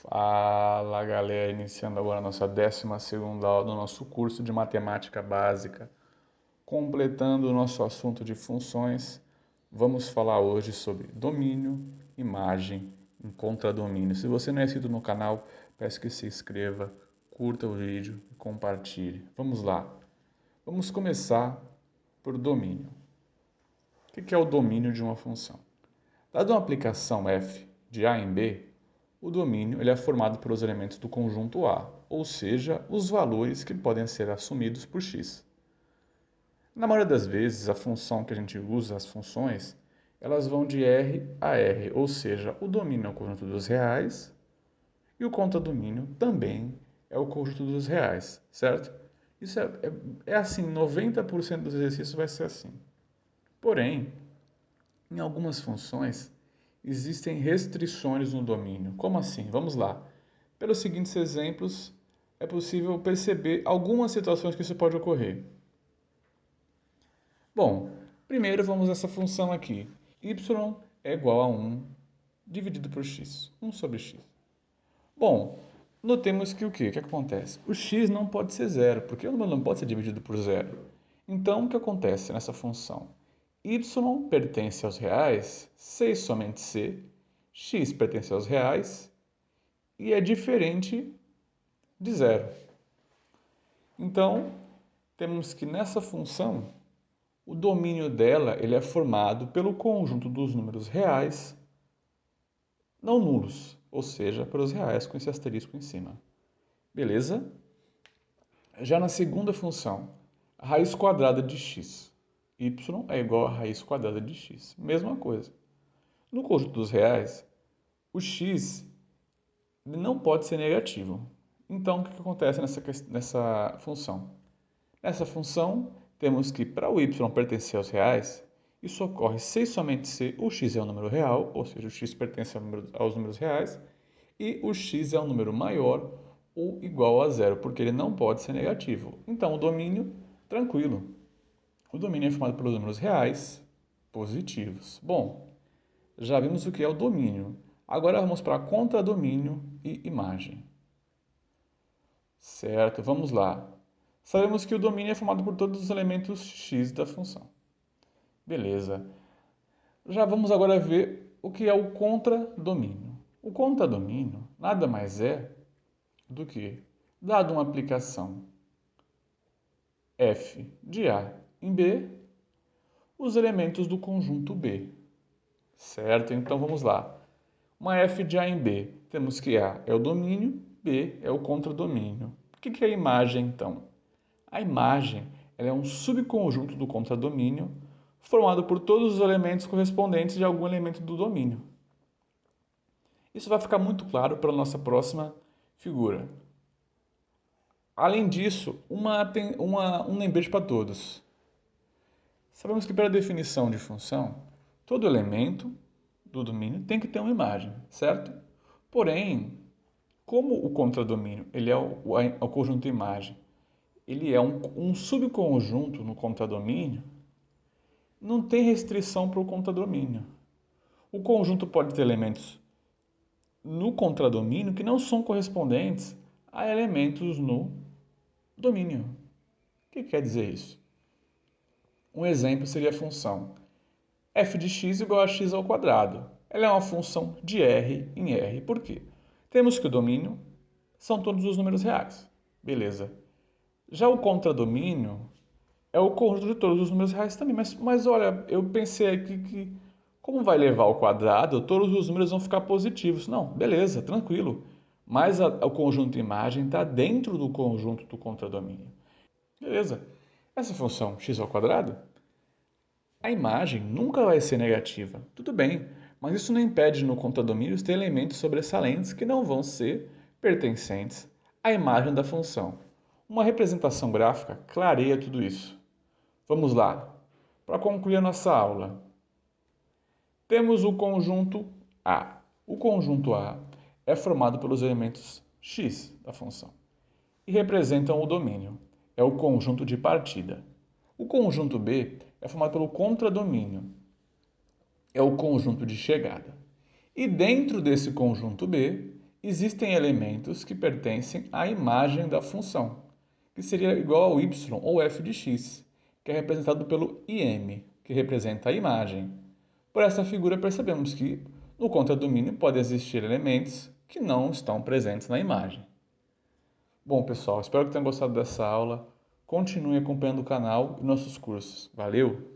Fala galera, iniciando agora a nossa 12ª aula do nosso curso de Matemática Básica. Completando o nosso assunto de funções, vamos falar hoje sobre domínio, imagem e contradomínio. Se você não é inscrito no canal, peço que se inscreva, curta o vídeo e compartilhe. Vamos lá, vamos começar por domínio. O que é o domínio de uma função? Dada uma aplicação f de a em b, o domínio ele é formado pelos elementos do conjunto A, ou seja, os valores que podem ser assumidos por x. Na maioria das vezes, a função que a gente usa, as funções, elas vão de R a R, ou seja, o domínio é o conjunto dos reais e o contradomínio também é o conjunto dos reais, certo? Isso é assim, 90% dos exercícios vai ser assim. Porém, em algumas funções, existem restrições no domínio. Como assim? Vamos lá. Pelos seguintes exemplos, é possível perceber algumas situações que isso pode ocorrer. Bom, primeiro vamos a essa função aqui. Y é igual a 1 dividido por x. 1 sobre x. Bom, notemos que o quê? O que acontece? O x não pode ser zero, porque o número não pode ser dividido por zero. Então, o que acontece nessa função? Y pertence aos reais, C e somente C, x pertence aos reais e é diferente de zero. Então, temos que nessa função, o domínio dela ele é formado pelo conjunto dos números reais não nulos, ou seja, pelos reais com esse asterisco em cima. Beleza? Já na segunda função, a raiz quadrada de x. Y é igual a raiz quadrada de x. Mesma coisa. No conjunto dos reais, o x não pode ser negativo. Então, o que acontece nessa função? Nessa função, temos que para o y pertencer aos reais, isso ocorre se e somente se o x é um número real, ou seja, o x pertence aos números reais, e o x é um número maior ou igual a zero, porque ele não pode ser negativo. Então, o domínio, tranquilo. O domínio é formado pelos números reais positivos. Bom, já vimos o que é o domínio. Agora vamos para contradomínio e imagem. Certo, vamos lá. Sabemos que o domínio é formado por todos os elementos x da função. Beleza. Já vamos agora ver o que é o contradomínio. O contradomínio nada mais é do que, dado uma aplicação f de A em B, os elementos do conjunto B. Certo? Então vamos lá. Uma f de A em B, temos que A é o domínio, B é o contradomínio. O que é a imagem, então? A imagem ela é um subconjunto do contradomínio formado por todos os elementos correspondentes de algum elemento do domínio. Isso vai ficar muito claro para a nossa próxima figura. Além disso, um lembrete para todos. Sabemos que para a definição de função, todo elemento do domínio tem que ter uma imagem, certo? Porém, como o contradomínio ele é o conjunto imagem, ele é um subconjunto no contradomínio, não tem restrição para o contradomínio. O conjunto pode ter elementos no contradomínio que não são correspondentes a elementos no domínio. O que quer dizer isso? Um exemplo seria a função f de x igual a x ao quadrado. Ela é uma função de R em R. Por quê? Temos que o domínio são todos os números reais. Beleza. Já o contradomínio é o conjunto de todos os números reais também. Mas olha, eu pensei aqui que, como vai levar ao quadrado, todos os números vão ficar positivos. Não, beleza, tranquilo. Mas o conjunto imagem está dentro do conjunto do contradomínio. Beleza. Essa função x ao quadrado, a imagem nunca vai ser negativa. Tudo bem, mas isso não impede no contradomínio ter elementos sobressalentes que não vão ser pertencentes à imagem da função. Uma representação gráfica clareia tudo isso. Vamos lá. Para concluir a nossa aula, temos o conjunto A. O conjunto A é formado pelos elementos x da função e representam o domínio. É o conjunto de partida. O conjunto B é formado pelo contradomínio. É o conjunto de chegada. E dentro desse conjunto B existem elementos que pertencem à imagem da função, que seria igual ao y ou f de x, que é representado pelo im, que representa a imagem. Por essa figura, percebemos que no contradomínio podem existir elementos que não estão presentes na imagem. Bom, pessoal, espero que tenham gostado dessa aula. Continue acompanhando o canal e nossos cursos. Valeu!